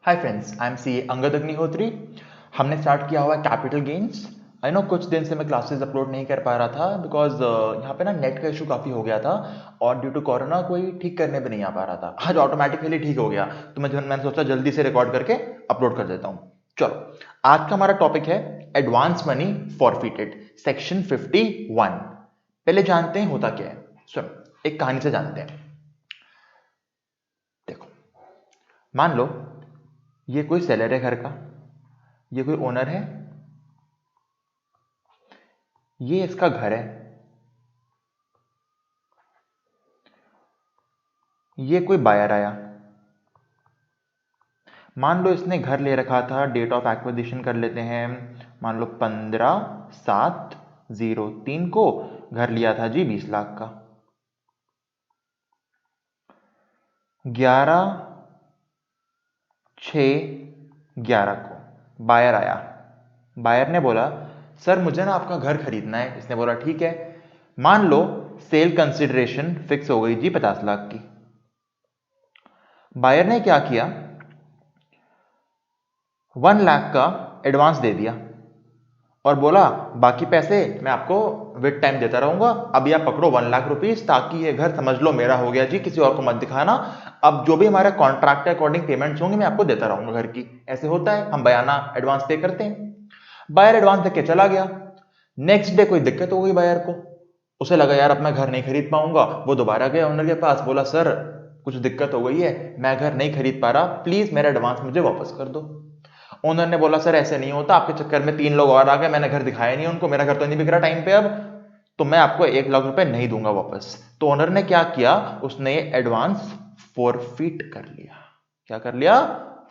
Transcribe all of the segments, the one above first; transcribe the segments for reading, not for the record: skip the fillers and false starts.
Hi friends, I am C Angad Agnihotri. हमने start किया हुआ है कैपिटल गेन्स। आई नो कुछ दिन से मैं क्लासेस अपलोड नहीं कर पा रहा था बिकॉज यहाँ पे ना नेट का इशू काफ़ी हो गया था और ड्यू टू कोरोना कोई ठीक करने पे नहीं आ पा रहा था। आज ऑटोमेटिकली ठीक हो गया तो मैंने सोचा जल्दी से रिकॉर्ड करके अपलोड कर देता हूँ। चलो, आज का हमारा टॉपिक है एडवांस मनी फॉरफिटेड, सेक्शन 51। पहले जानते हैं होता क्या है। सुनो, एक कहानी से जानते हैं। देखो, मान लो ये कोई सेलर है घर का, ये कोई ओनर है, ये इसका घर है, ये कोई बायर आया। मान लो इसने घर ले रखा था, डेट ऑफ एक्विजिशन कर लेते हैं, मान लो 15/7/03 को घर लिया था जी 20 लाख का। 11/6/11 को बायर आया। बायर ने बोला सर मुझे ना आपका घर खरीदना है। इसने बोला ठीक है। मान लो सेल कंसिडरेशन फिक्स हो गई जी 50 लाख की। बायर ने क्या किया, 1 लाख का एडवांस दे दिया और बोला बाकी पैसे मैं आपको विद टाइम देता रहूंगा, अभी आप पकड़ो 1 लाख रुपीस, ताकि ये घर समझ लो मेरा हो गया जी, किसी और को मत दिखाना। अब जो भी हमारा कॉन्ट्रैक्ट के अकॉर्डिंग पेमेंट्स होंगे मैं आपको देता रहूंगा घर की। ऐसे होता है, हम बयाना एडवांस पे करते हैं। बायर एडवांस देके चला गया। नेक्स्ट डे कोई दिक्कत हो गई बायर को, उसे लगा यार अब मैं घर नहीं खरीद पाऊंगा। वो दोबारा गया ओनर के पास, बोला सर कुछ दिक्कत हो गई है, मैं घर नहीं खरीद पा रहा, प्लीज मेरा एडवांस मुझे वापस कर दो। ओनर ने बोला सर ऐसे नहीं होता, आपके चक्कर में 3 लोग और आ गए, मैंने घर दिखाया नहीं उनको, मेरा घर तो नहीं बिक रहा टाइम पे, अब तो मैं आपको 1 लाख रुपए नहीं दूंगा वापस। तो ओनर ने क्या किया, उसने ये एडवांस फॉरफिट कर लिया। क्या कर लिया?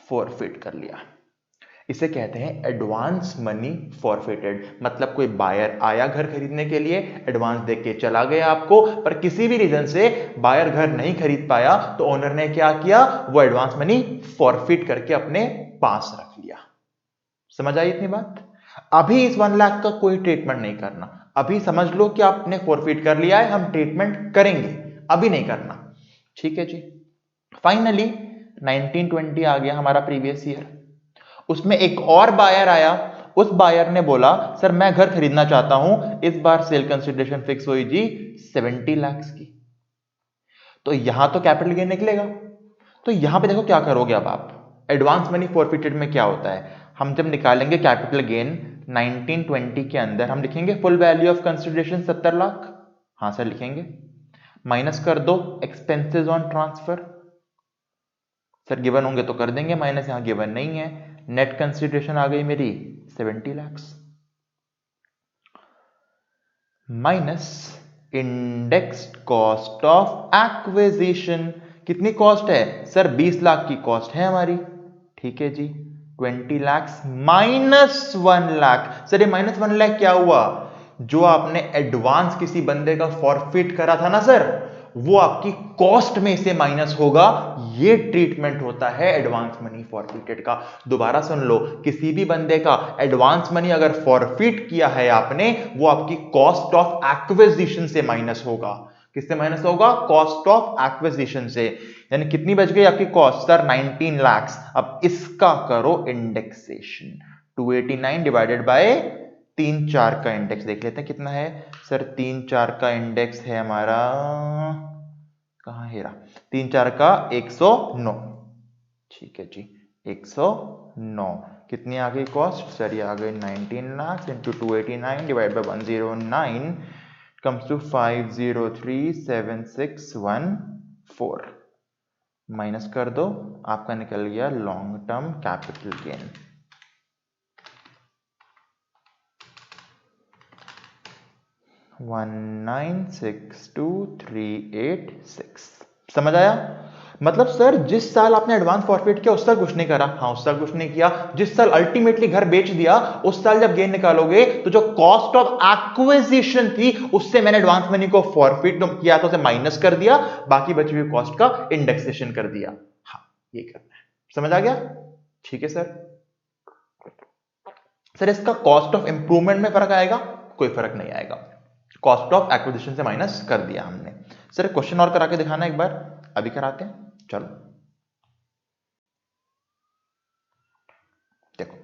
फॉरफिट कर लिया। इसे कहते हैं एडवांस मनी फॉरफिटेड। मतलब कोई बायर आया घर खरीदने के लिए, एडवांस देके चला गया आपको, पर किसी भी रीजन से बायर घर नहीं खरीद पाया, तो ओनर ने क्या किया, वो एडवांस मनी फॉरफिट करके अपने पास रख लिया। समझ आई इतनी बात? अभी इस 1 लाख का कोई ट्रीटमेंट नहीं करना। अभी समझ लो कि आपने फॉरफिट कर लिया है, हम ट्रीटमेंट करेंगे, अभी नहीं करना। ठीक है जी। फाइनली 1920 आ गया हमारा प्रीवियस ईयर। उसमें एक और बायर आया। उस बायर ने बोला सर मैं घर खरीदना चाहता हूं, इस बार सेल कंसिडरेशन फिक्स हुई जी 70 लाख की। तो यहां तो कैपिटल गेन निकलेगा। तो यहां पे देखो क्या करोगे अब आप, एडवांस मनी फॉरफिटेड में क्या होता है, हम जब निकालेंगे कैपिटल गेन 1920 के अंदर हम लिखेंगे full value of consideration 70 lakh. हाँ सर लिखेंगे। माइनस कर दो expenses on transfer. Sir given होंगे तो कर देंगे, माइनस यहां गिवन नहीं है। नेट कंसिडरेशन आ गई मेरी 70 lakh minus indexed cost of acquisition. कितनी कॉस्ट है सर? 20 लाख की कॉस्ट है हमारी। ठीक है जी। 20 लाख माइनस 1 लाख। सर ये माइनस 1 लाख क्या हुआ? जो आपने एडवांस किसी बंदे का फॉरफिट करा था ना सर, वो आपकी कॉस्ट में से माइनस होगा। ये ट्रीटमेंट होता है एडवांस मनी फॉरफिटेड का। दोबारा सुन लो, किसी भी बंदे का एडवांस मनी अगर फॉरफिट किया है आपने, वो आपकी कॉस्ट ऑफ एक्विजिशन से माइनस होगा। किससे माइनस होगा? कॉस्ट ऑफ एक्विजिशन से। यानी कितनी बच गई आपकी कॉस्ट सर? 19 लाख। अब इसका करो इंडेक्सेशन। 289 डिवाइडेड बाय 3-4 का इंडेक्स देख लेते हैं कितना है सर। 3-4 का इंडेक्स है हमारा, कहां हेरा, 3-4 का 109। ठीक है जी, 109। कितनी आ गई कॉस्ट सर? ये आ गई 19 lakh into 289 divide by 109 comes to 5037614। माइनस कर दो, आपका निकल गया लॉन्ग टर्म कैपिटल गेन। $1962386। समझ आया? मतलब सर जिस साल आपने एडवांस फॉरफिट किया उस साल कुछ नहीं करा। हाँ, उस साल कुछ नहीं किया। जिस साल अल्टीमेटली घर बेच दिया उस साल जब गेन निकालोगे तो जो कॉस्ट ऑफ एक्विजिशन थी उससे मैंने एडवांस मनी को फॉरफिट किया था, उसे माइनस कर दिया, बाकी बची हुई कॉस्ट का इंडेक्सेशन कर दिया। हाँ, ये करना है। समझ आ गया? ठीक है सर। सर इसका कॉस्ट ऑफ इंप्रूवमेंट में फर्क आएगा? कोई फर्क नहीं आएगा, कॉस्ट ऑफ एक्विजिशन से माइनस कर दिया हमने। सर क्वेश्चन और करा के दिखाना एक बार, अभी कराते हैं, चलो। देखो,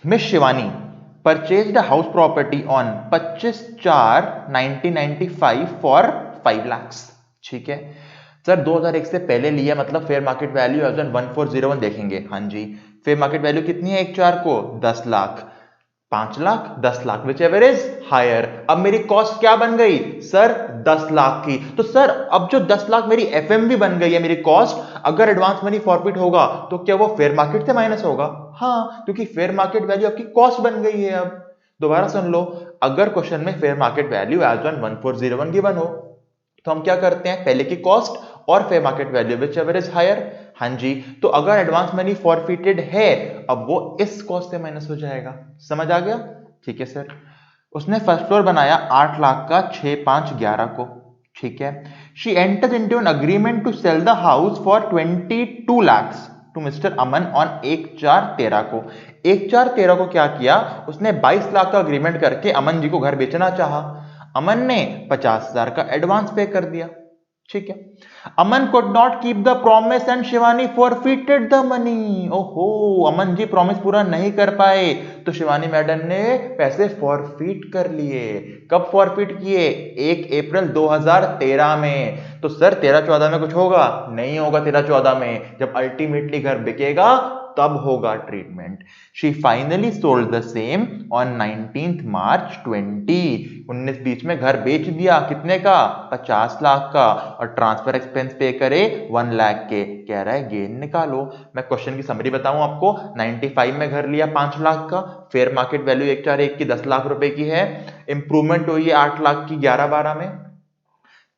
Miss Shivani purchased house property on 25/4/1995 for 5 lakh. ठीक है सर, 2001 से पहले लिया मतलब fair market value as on 1401 देखेंगे। हाँ जी, फेयर मार्केट वैल्यू कितनी है 1/4 को? 10 lakh. 5 lakh, 10 lakh, whichever is higher. अब मेरी कॉस्ट क्या बन गई सर? 10 लाख की। तो सर अब जो 10 लाख मेरी एफएमवी बन गई है, मेरी कॉस्ट, अगर एडवांस मनी फॉरफिट होगा तो क्या वो फेयर मार्केट से माइनस होगा? हाँ, क्योंकि फेयर मार्केट वैल्यू आपकी कॉस्ट बन गई है। अब दोबारा सुन लो, अगर क्वेश्चन में fair market value as on 1401 given हो तो हम क्या करते हैं? पहले की कॉस्ट और fair market value whichever is higher. हाँ जी, तो अगर एडवांस मनी फॉरफिटेड है, अब वो इस कॉस्ट से माइनस हो जाएगा। समझ आ गया? ठीक है सर। उसने फर्स्ट फ्लोर बनाया 8 लाख का 6, 5, 11 को। ठीक है, she enters into an agreement to sell the house for 22 lakh to mister Aman on 1/4/13 को। 1/4/13 को क्या किया उसने? 22 लाख का अग्रीमेंट करके अमन जी को घर बेचना चाहा। अमन ने 50,000 का एडवांस पे कर दिया। ठीक है, अमन could not keep the promise and Shivani forfeited the money। ओहो, अमन जी प्रॉमिस पूरा नहीं कर पाए तो शिवानी मैडम ने पैसे फॉरफिट कर लिए। कब फॉरफिट किए? 1 अप्रैल 2013 में। तो सर 13-14 में कुछ होगा? नहीं होगा 13-14 में, जब अल्टीमेटली घर बिकेगा तब होगा treatment. She finally sold the same on 19 मार्च 20। 19-20 में घर बेच दिया। कितने का? 50 लाख का। और ट्रांसफर एक्सपेंस पे करे 1 लाख के। कह रहा है गेन निकालो। मैं क्वेश्चन की समरी बताऊं आपको। 95 में घर लिया 5 लाख का, फेयर मार्केट वैल्यू 1/4/1 की 10 लाख रुपए की है। इंप्रूवमेंट हुई है 8 लाख की 11-12 में।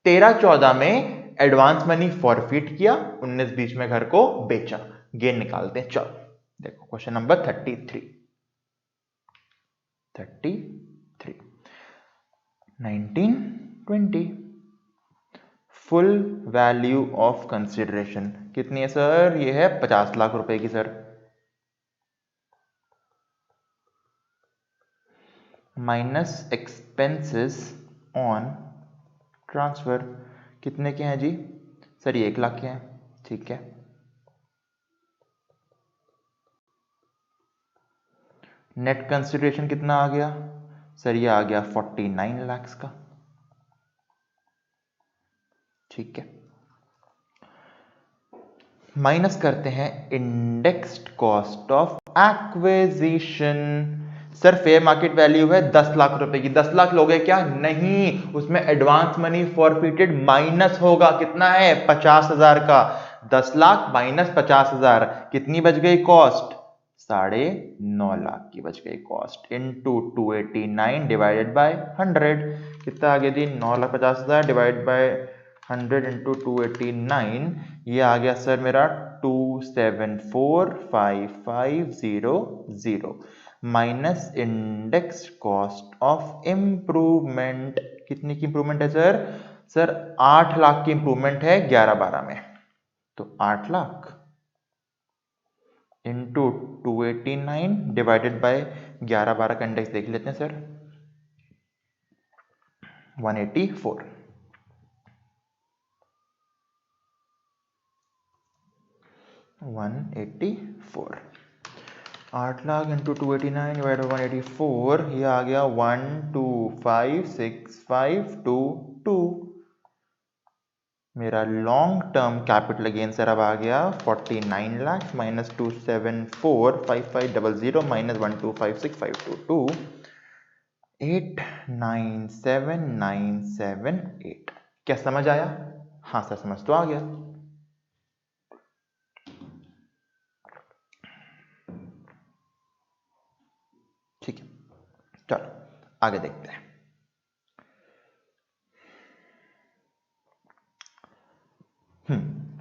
13-14 में एडवांस मनी फॉरफिट किया, 19-20 में घर को बेचा। गेन निकालते हैं। चलो देखो question number 33। 1920 full value of consideration कितनी है सर? ये है 50 लाख रुपए की sir. Minus expenses on transfer कितने के हैं जी? सर ये 1 लाख के हैं। ठीक है, नेट कंसिडरेशन कितना आ गया सर? ये आ गया 49 लाख का। ठीक है, माइनस करते हैं indexed cost of acquisition. Sir fair market value है 10 लाख रुपए की। 10 लाख लोगे क्या? नहीं, उसमें एडवांस मनी फॉरफिटेड माइनस होगा। कितना है? 50,000 का। 10 लाख माइनस 50,000 कितनी बच गई कॉस्ट? 9.5 लाख की बच गई कॉस्ट। इनटू 289 डिवाइडेड बाय 100 कितना आ गया जी? 9,50,000 डिवाइड बाय 100 इंटू 289, ये आ गया सर मेरा 2745500 minus index cost of improvement. कितनी की इंप्रूवमेंट है सर? सर 8 लाख की इंप्रूवमेंट है 11-12 में। तो 8 लाख इंटू 289 डिवाइडेड बाय 11-12 का इंडेक्स देख लेते हैं sir, 184। 8 lakh into 289 divide bye 184, ये आ गया 125652। मेरा long term capital gain sir अब आ गया 49 लाख माइनस 2745500 माइनस 1256522 897978। क्या समझ आया? हाँ सर समझ तो आ गया। ठीक है, चलो आगे देखते हैं।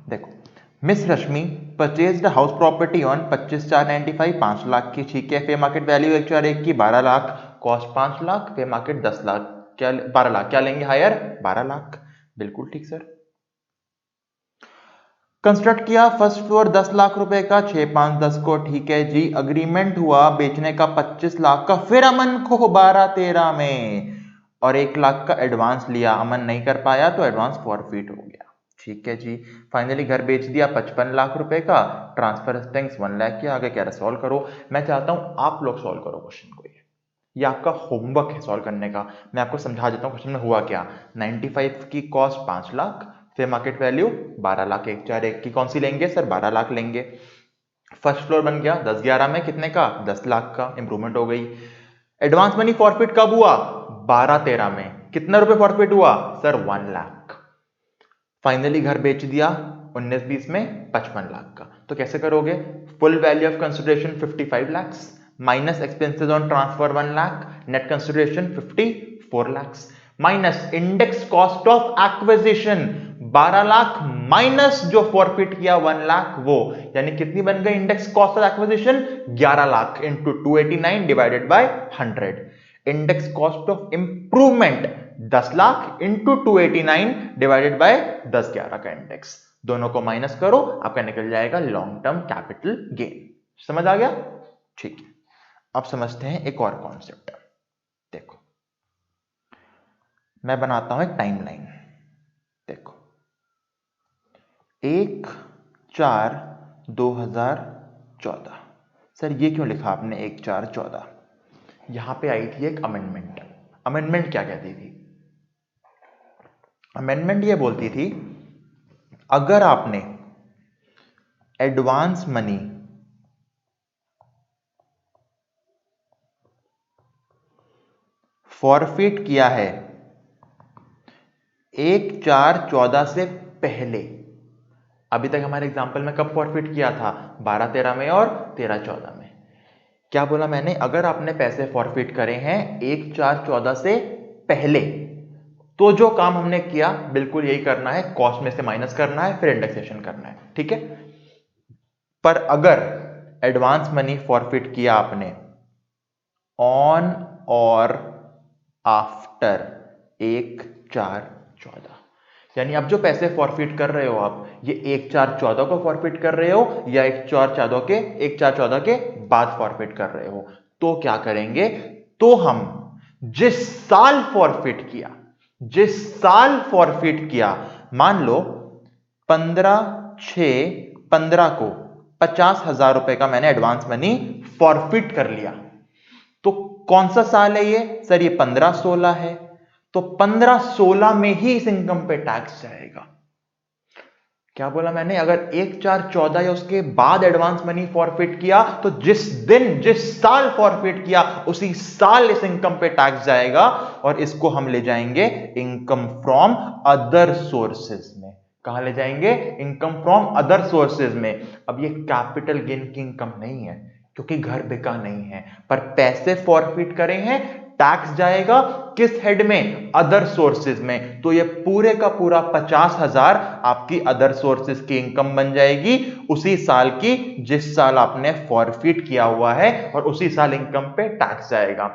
देखो, miss Rashmi purchased house property on 25/4/95 5 lakh की। ठीक है, फेयर मार्केट वैल्यू 1/4/1 की 12 lakh, cost 5 lakh, fair market 10 lakh, क्या 12 लाख, क्या लेंगे हायर? 12 लाख। बिल्कुल ठीक सर। कंस्ट्रक्ट किया फर्स्ट फ्लोर 10 लाख रुपए का, 6, 5, 10 को। ठीक है जी, अग्रीमेंट हुआ बेचने का 25 लाख का, फिर अमन को 12-13 में और 1 लाख का एडवांस लिया। अमन नहीं कर पाया तो एडवांस फॉरफिट हो गया। ठीक है जी। फाइनली घर बेच दिया 55 लाख रुपए का, ट्रांसफर थिंग्स 1 लाख के, आगे कह रहा सॉल्व करो। मैं चाहता हूं आप लोग सॉल्व करो क्वेश्चन को, ये आपका होमवर्क है सॉल्व करने का। मैं आपको समझा देता हूं क्वेश्चन में हुआ क्या। 95 की कॉस्ट 5 लाख, फिर मार्केट वैल्यू 12 लाख, 141 की कौन सी लेंगे सर, 12 लाख लेंगे। फर्स्ट फ्लोर बन गया 10-11 में, कितने का, 10 लाख का, इंप्रूवमेंट हो गई। एडवांस मनी फॉरफिट कब हुआ, 12-13 में, कितना रुपए फॉरफिट हुआ सर, 1 लाख। फाइनली घर बेच दिया 19-20 में 55 लाख का। तो कैसे करोगे, full value of consideration 55 lakh minus expenses on transfer 1 lakh, net consideration 54 lakh minus index cost of acquisition 12 lakh minus जो फॉरफिट किया 1 लाख वो, यानी कितनी बन गई index cost of acquisition, 11 lakh into 289 divided by 100। Index cost of improvement 10 lakh into 289 divided by 10-11 का index, दोनों को माइनस करो, आपका निकल जाएगा लॉन्ग टर्म कैपिटल गेन। समझ आ गया, ठीक है। अब समझते हैं एक और कॉन्सेप्ट। देखो मैं बनाता हूं एक टाइमलाइन। देखो 1/4/2014, सर ये क्यों लिखा आपने 1/4/14, यहां पे आई थी एक अमेंडमेंट। अमेंडमेंट क्या कहती थी, अमेंडमेंट ये बोलती थी अगर आपने एडवांस मनी फॉरफिट किया है 1/4/14 से पहले, अभी तक हमारे एग्जांपल में कब फॉरफिट किया था, 12-13 में और 13-14 में। क्या बोला मैंने, अगर आपने पैसे फॉरफिट करे हैं 1/4/14 से पहले, तो जो काम हमने किया बिल्कुल यही करना है, कॉस्ट में से माइनस करना है, फिर इंडेक्सेशन करना है, ठीक है। पर अगर एडवांस मनी फॉरफिट किया आपने ऑन और आफ्टर 1/4/14, यानी अब जो पैसे फॉरफिट कर रहे हो आप, ये 1/4/14 को फॉरफिट कर रहे हो या 1/4/14 के बाद फॉरफिट कर रहे हो, तो क्या करेंगे, तो हम जिस साल फॉरफिट किया, मान लो 15/6/15 को 50,000 रुपए का मैंने एडवांस मनी फॉरफिट कर लिया, तो कौन सा साल है ये सर, ये 15-16 है, तो 15-16 में ही इस इनकम पे टैक्स जाएगा। क्या बोला मैंने, अगर 1/4/14 या उसके बाद एडवांस मनी फॉरफिट किया, तो जिस साल फॉरफिट किया उसी साल इस इनकम पे टैक्स जाएगा, और इसको हम ले जाएंगे इनकम फ्रॉम अदर सोर्सेज में। कहां ले जाएंगे, इनकम फ्रॉम अदर सोर्सेज में। अब ये कैपिटल गेन की इनकम नहीं है क्योंकि घर बिका नहीं है, पर पैसे फॉरफिट करे हैं, टैक्स जाएगा किस हेड में, अदर सोर्सेज में। तो ये पूरे का पूरा 50,000 आपकी अदर सोर्सेज की इनकम बन जाएगी उसी साल की जिस साल आपने फॉरफिट किया हुआ है, और उसी साल इनकम पे टैक्स जाएगा।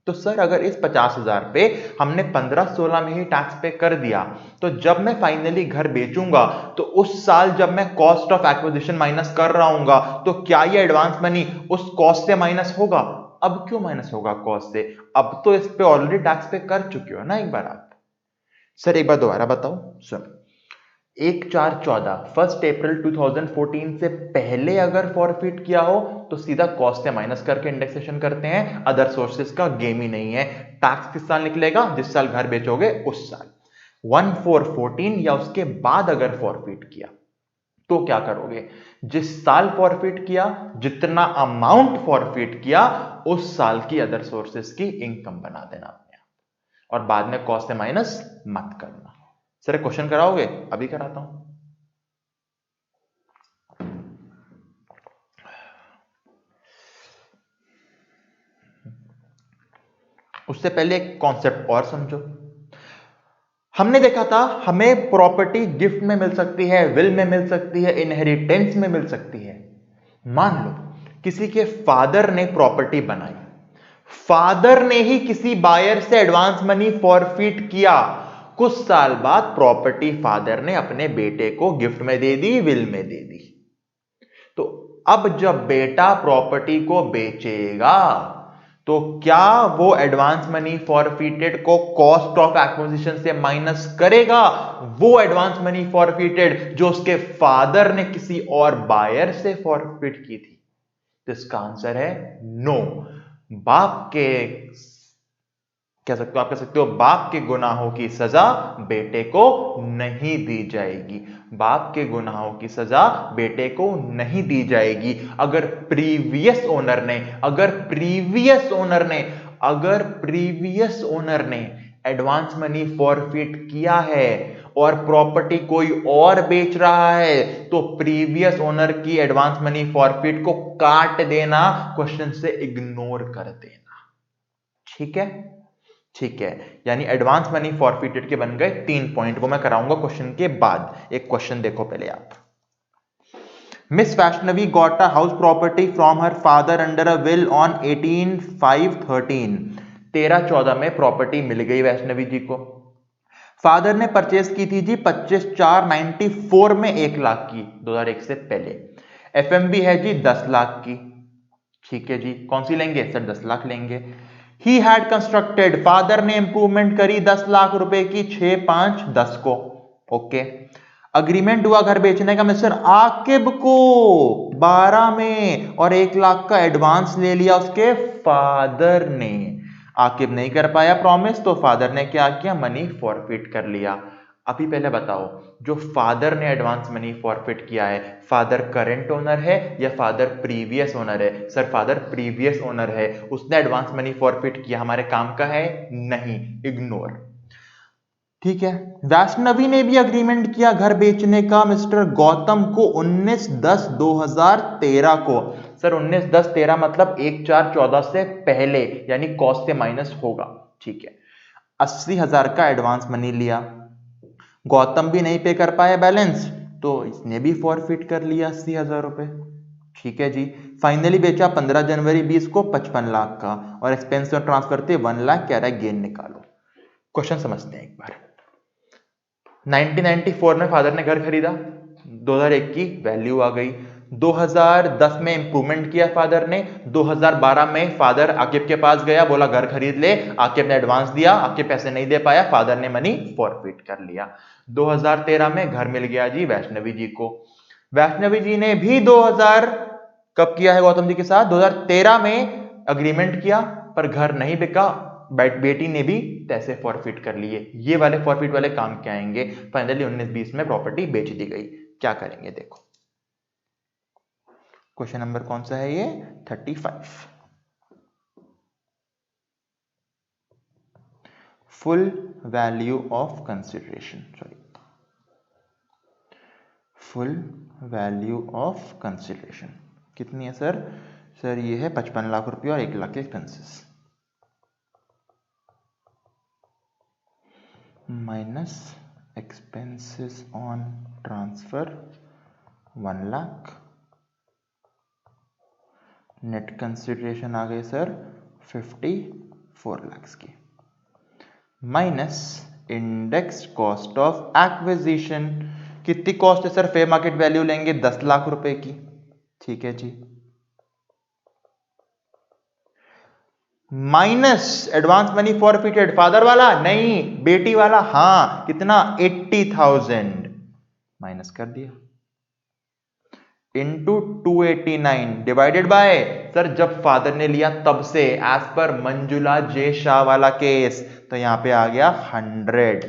तो सर अगर इस 50,000 पे हमने 15-16 में ही टैक्स पे कर दिया, तो जब मैं फाइनली घर बेचूंगा तो उस साल जब मैं कॉस्ट ऑफ एक्विजिशन माइनस कर रहा हूंगा, तो क्या ये एडवांस मनी उस कॉस्ट से माइनस होगा? अब क्यों माइनस होगा कॉस्ट से? अब तो इस पे ऑलरेडी टैक्स पे कर चुके हो ना एक बार आप। सर एक बार दोबारा बताओ, सुन, 1/4/14 1 अप्रैल 2014 से पहले अगर फॉरफिट किया हो तो सीधा कॉस्ट से माइनस करके इंडेक्सेशन करते हैं, अदर सोर्सेज का गेम ही नहीं है। टैक्स किस साल निकलेगा, जिस साल घर बेचोगे उस साल। 1/4/14 या उसके बाद अगर फॉरफिट किया तो क्या करोगे, जिस साल फॉरफिट किया, जितना अमाउंट फॉरफिट किया, उस साल की अदर सोर्सेज की इनकम बना देना अपने आप, और बाद में कॉस्ट से माइनस मत करना। सर क्वेश्चन कराओगे? अभी कराता हूं। उससे पहले एक कॉन्सेप्ट और समझो। हमने देखा था हमें प्रॉपर्टी गिफ्ट में मिल सकती है, विल में मिल सकती है, इनहेरिटेंस में मिल सकती है। मान लो किसी के फादर ने प्रॉपर्टी बनाई, फादर ने ही किसी बायर से एडवांस मनी फॉरफिट किया, कुछ साल बाद प्रॉपर्टी फादर ने अपने बेटे को गिफ्ट में दे दी, विल में दे दी। तो अब जब बेटा प्रॉपर्टी को बेचेगा तो क्या वो एडवांस मनी फॉरफिटेड को कॉस्ट ऑफ एक्विजिशन से माइनस करेगा? वो एडवांस मनी फॉरफिटेड जो उसके फादर ने किसी और बायर से फॉरफिट की थी। तो इसका आंसर है नो। बाप के कह सकते हो, आप कह सकते हो बाप के गुनाहों की सजा बेटे को नहीं दी जाएगी। बाप के गुनाहों की सजा बेटे को नहीं दी जाएगी। अगर प्रीवियस ओनर ने एडवांस मनी फॉरफिट किया है और प्रॉपर्टी कोई और बेच रहा है तो प्रीवियस ओनर की एडवांस मनी फॉरफिट को काट देना, क्वेश्चन से इग्नोर कर देना। ठीक है, ठीक है। यानी एडवांस मनी फॉरफिटेड के बन गए 3 पॉइंट, वो मैं कराऊंगा क्वेश्चन के बाद। एक क्वेश्चन देखो पहले आप। Miss Vaishnavi got a house property from her father under a will on 18/5/13। 13/14 में प्रॉपर्टी मिल गई वैष्णवी जी को। फादर ने परचेस की थी जी 25/4/94 में 1 लाख की, 2001 से पहले। एफएमबी है जी 10 लाख की। ठीक है जी, कौन सी लेंगे सर? 10 लाख लेंगे। ही हैड कंस्ट्रक्टेड, फादर ने इंप्रूवमेंट करी 10 लाख रुपए की 6/5/10 को। ओके, अग्रीमेंट हुआ घर बेचने का मिस्टर आकिब को 12 में और 1 लाख का एडवांस ले लिया उसके फादर ने। आकिब नहीं कर पाया प्रॉमिस, तो फादर ने क्या किया? मनी फॉरफिट कर लिया। अभी पहले बताओ, जो फादर ने एडवांस मनी फॉरफिट किया है, फादर करंट ओनर है या फादर प्रीवियस ओनर है? सर फादर प्रीवियस ओनर है, उसने एडवांस मनी फॉरफिट किया, हमारे काम का है नहीं, इग्नोर। ठीक है, वैष्णवी ने भी अग्रीमेंट किया घर बेचने का मिस्टर गौतम को 19/10/2013 को। सर 19/10/13 मतलब 1/4/14 से पहले, यानी कॉस्ट से माइनस होगा। ठीक है, 80,000 का एडवांस मनी लिया। गौतम भी नहीं पे कर पाया बैलेंस, तो इसने भी फॉरफिट कर लिया 80,000 रुपए। ठीक है जी, फाइनली बेचा 15 जनवरी 20 को 55 लाख का और एक्सपेंस ट्रांसफर थे 1 लाख, कह रहा है गेन निकालो। क्वेश्चन समझते हैं एक बार। 1994 में फादर ने घर खरीदा, 2001 की वैल्यू आ गई। 2010 में इंप्रूवमेंट किया फादर ने। 2012 में फादर आकिब के पास गया, बोला घर खरीद ले। आकिब ने एडवांस दिया, आकिब पैसे नहीं दे पाया, फादर ने मनी फॉरफिट कर लिया। 2013 में घर मिल गया जी वैष्णवी जी को। वैष्णवी जी ने भी 2000 कब किया है गौतम जी के साथ? 2013 में अग्रीमेंट किया, पर घर नहीं बिका, बेटी ने भी पैसे फॉरफिट कर लिए। ये वाले फॉरफिट वाले काम क्या आएंगे? फाइनली 19-20 में प्रॉपर्टी बेच दी गई। क्या करेंगे देखो, क्वेश्चन नंबर कौन सा है ये? 35। Full value of consideration, sorry, full value of consideration कितनी है सर? सर ये है 55 लाख रुपये और 1 लाख के expenses, minus expenses on transfer 1 lakh, net consideration आ गई सर 54 लाख की, minus index cost of acquisition. कितनी कॉस्ट है सर? फेयर मार्केट वैल्यू लेंगे 10 लाख रुपए की। ठीक है जी, minus advance money forfeited, father वाला नहीं, बेटी वाला, हाँ कितना? 80,000 माइनस कर दिया, इंटू 289 डिवाइडेड बाय, सर जब फादर ने लिया तब से, एज पर मंजुला जे शाह वाला केस, तो यहां पे आ गया 100,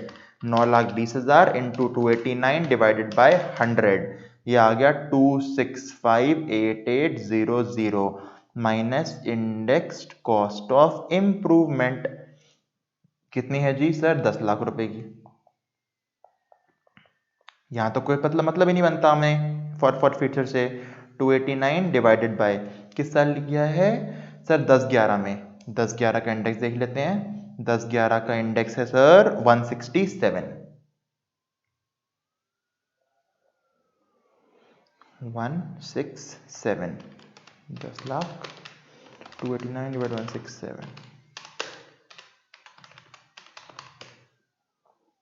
9,20,000 इंटू 289 डिवाइडेड बाय 100, ये आ गया 2658800 minus indexed cost of improvement कितनी है जी सर? 10 लाख रुपए की। यहां तो कोई मतलब ही नहीं बनता हमें फॉरफिचर से। 289 डिवाइडेड बाय किस साल लिया है सर? 10/11 में। 10/11 का इंडेक्स देख लेते हैं। 10/11 का इंडेक्स है सर 167, 167, 10 लाख 289 डिवाइड 167,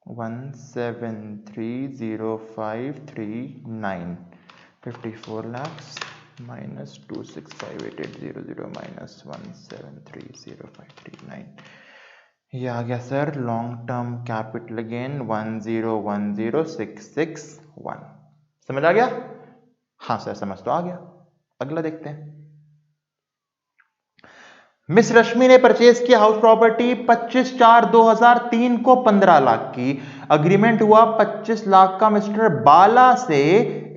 1730539, 54 lakhs -265880 -1730539 ये आ गया sir long term capital gain 1010661। समझ आ गया? हाँ सर समझ तो आ गया। अगला देखते हैं। मिस रश्मि ने परचेज किया हाउस प्रॉपर्टी 25/4/2003 को 15 लाख की। अग्रीमेंट हुआ 25 लाख का मिस्टर बाला से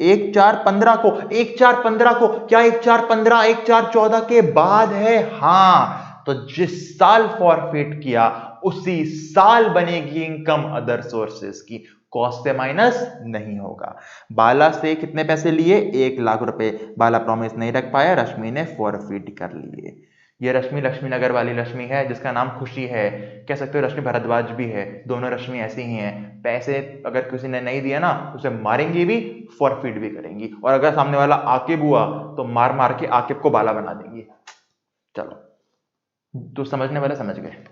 1/4/15 को। 1/4/15 को क्या 1/4/15 1/4/14 के बाद है? हाँ, तो जिस साल फॉरफिट किया उसी साल बनेगी इनकम अदर सोर्सेस की। कॉस्ट से माइनस नहीं होगा। बाला से कितने पैसे लिए? 1 लाख रुपए। बाला प्रॉमिस नहीं रख पाया, रश्मि ने फॉरफिट कर लिए। ये रश्मि लक्ष्मी नगर वाली रश्मि है जिसका नाम खुशी है, कह सकते हो रश्मि भारद्वाज भी है, दोनों रश्मि ऐसी ही हैं। पैसे अगर किसी ने नहीं दिया ना उसे मारेंगी भी, फॉरफिट भी करेंगी, और अगर सामने वाला आकिब हुआ तो मार मार के आकिब को बाला बना देंगी। चलो तो समझने वाले समझ गए।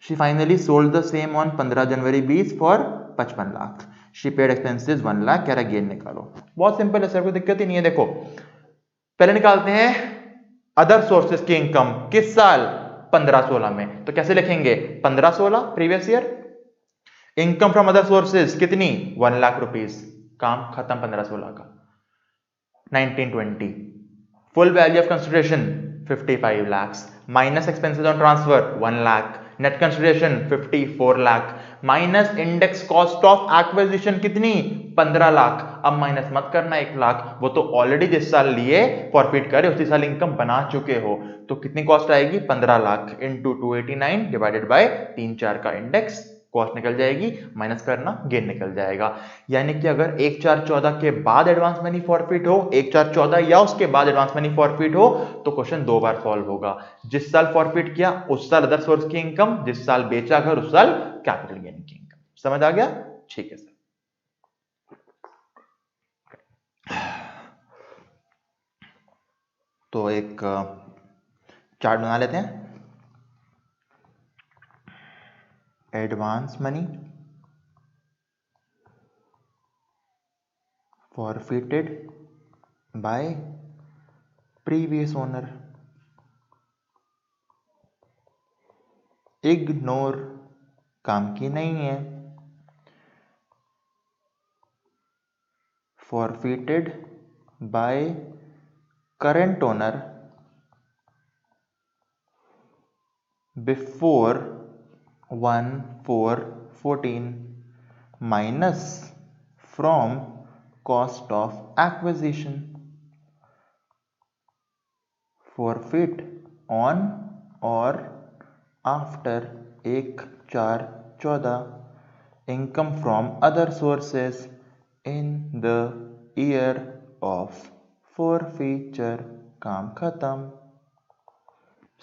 She finally sold the same on 15 January 20 for 55 lakh. She paid expenses 1 lakh. कह रहा गेन निकालो। बहुत सिंपल है सर, कोई दिक्कत ही नहीं है। देखो पहले निकालते हैं अदर सोर्सेस की इनकम किस साल? 15-16 में। तो कैसे लिखेंगे? 15-16 previous year. Income from other sources कितनी? 1 लाख रुपीस। काम खत्म 15-16 का। 1920 full value of consideration 55 lakh minus expenses on transfer 1 lakh, net consideration 54 lakh minus index cost of acquisition कितनी? 15 लाख। अब माइनस मत करना 1 लाख, वो तो ऑलरेडी जिस साल लिए फॉरफिट करे उसी साल इनकम बना चुके हो। तो कितनी कॉस्ट आएगी? 15 लाख इंटू 289 डिवाइडेड बाय 3-4 का इंडेक्स, कॉस्ट निकल जाएगी, माइनस करना गेन निकल जाएगा। यानी कि अगर 1/4/14 के बाद एडवांस मनी फॉरफिट हो, 1/4/14 या उसके बाद एडवांस मनी फॉरफिट हो, तो क्वेश्चन 2 बार सॉल्व होगा। जिस साल फॉरफिट किया उस साल अदर सोर्स की इनकम, जिस साल बेचा घर उस साल कैपिटल गेन की इनकम। समझ आ गया? ठीक है सर। तो एक चार्ट बना लेते हैं। Advance money forfeited by previous owner, ignore, काम की नहीं है। forfeited by current owner before 1/4/14 minus from cost of acquisition, forfeit on or after 1/4/14, income from other sources in the year of forfeiture। काम खत्म।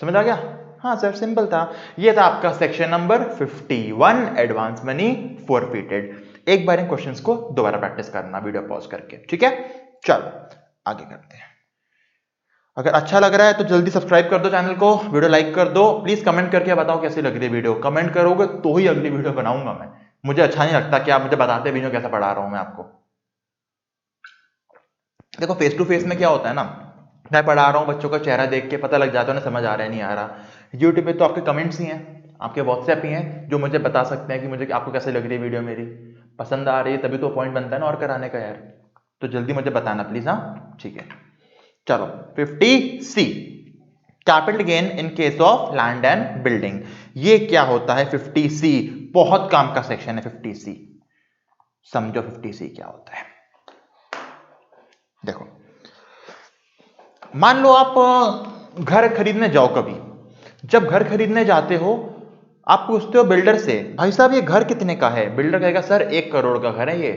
समझ आ गया? हाँ सर सिंपल था। ये था आपका section number 51 advance money forfeited. एक बार इन क्वेश्चंस को दोबारा प्रैक्टिस करना वीडियो पॉज करके, ठीक है? चलो आगे करते हैं। अगर अच्छा लग रहा है तो जल्दी सब्सक्राइब कर दो चैनल को, वीडियो लाइक कर दो, प्लीज कमेंट करके बताओ कैसी लग रही है वीडियो। कमेंट करोगे तो ही अगली वीडियो बनाऊंगा मैं। मुझे अच्छा नहीं लगता कि आप मुझे बताते भी नहीं हो कैसा पढ़ा रहा हूं मैं आपको। देखो फेस टू फेस में क्या होता है ना, मैं पढ़ा रहा हूँ बच्चों का चेहरा देख के पता लग जाता है उन्हें समझ आ रहा है नहीं आ रहा। यूट्यूब पे तो आपके कमेंट्स ही हैं, आपके व्हाट्सएप ही हैं जो मुझे बता सकते हैं कि मुझे आपको कैसे लग रही है वीडियो, मेरी पसंद आ रही है, तभी तो पॉइंट बनता है ना और कराने का यार। तो जल्दी मुझे बताना प्लीज। हाँ ठीक है चलो 50C capital gain in case of land and building. ये क्या होता है 50C? बहुत काम का सेक्शन है 50C। समझो 50C क्या होता है। देखो मान लो आप घर खरीदने जाओ, कभी जब घर खरीदने जाते हो आप पूछते हो बिल्डर से, भाई साहब ये घर कितने का है? बिल्डर कहेगा सर 1 करोड़ का घर है ये।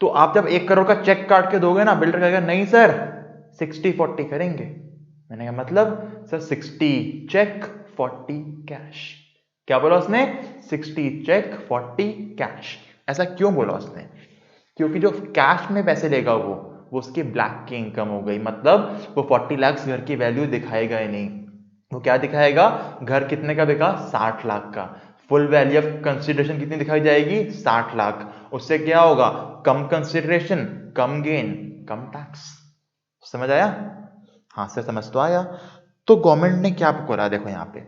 तो आप जब 1 करोड़ का चेक काट के दोगे ना, बिल्डर कहेगा नहीं सर 60-40 करेंगे। मैंने कहा मतलब? Sir 60 cheque 40 cash. क्या बोला उसने? 60 चेक 40 कैश। ऐसा क्यों बोला उसने? क्योंकि जो कैश में पैसे लेगा वो उसकी ब्लैक की इनकम हो गई। मतलब वो 40 लाख घर की वैल्यू दिखाएगा ही नहीं। वो क्या दिखाएगा? घर कितने का बिका? 60 लाख का। फुल वैल्यू ऑफ कंसिडरेशन कितनी दिखाई जाएगी? 60 लाख। उससे क्या होगा? कम कंसिडरेशन, कम गेन, कम टैक्स। समझ आया? हाँ सर समझ तो आया। तो गवर्नमेंट ने क्या बोला, देखो यहाँ पे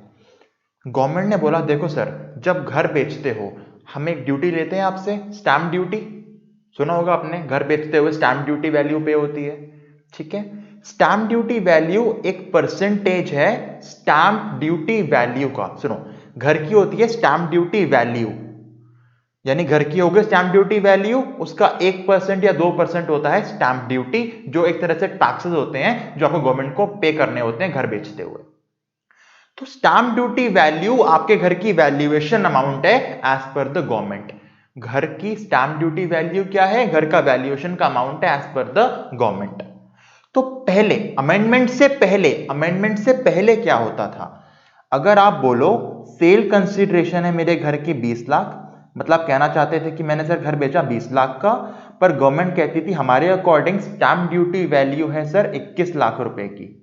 गवर्नमेंट ने बोला देखो सर, जब घर बेचते हो हम एक ड्यूटी लेते हैं आपसे, स्टैंप ड्यूटी। सुना होगा आपने, घर बेचते हुए स्टैंप ड्यूटी वैल्यू पे होती है, ठीक है। स्टैंप ड्यूटी वैल्यू एक परसेंटेज है स्टैंप ड्यूटी वैल्यू का। सुनो, घर की होती है स्टैंप ड्यूटी वैल्यू, यानी घर की होगी स्टैंप ड्यूटी वैल्यू, उसका 1% या 2% होता है स्टैंप ड्यूटी, जो एक तरह से टैक्सेस होते हैं जो आपको गवर्नमेंट को पे करने होते हैं घर बेचते हुए। तो स्टैंप ड्यूटी वैल्यू आपके घर की वैल्यूएशन अमाउंट है एज पर द गवर्नमेंट। घर की स्टैंप ड्यूटी वैल्यू क्या है? घर का वैल्यूएशन का अमाउंट है एज पर द गवर्नमेंट। तो पहले अमेंडमेंट से पहले क्या होता था? अगर आप बोलो सेल कंसीडरेशन है मेरे घर की 20 लाख, मतलब कहना चाहते थे कि मैंने सर घर बेचा 20 लाख का, पर गवर्नमेंट कहती थी हमारे अकॉर्डिंग स्टैंप ड्यूटी वैल्यू है सर 21 लाख रुपए की।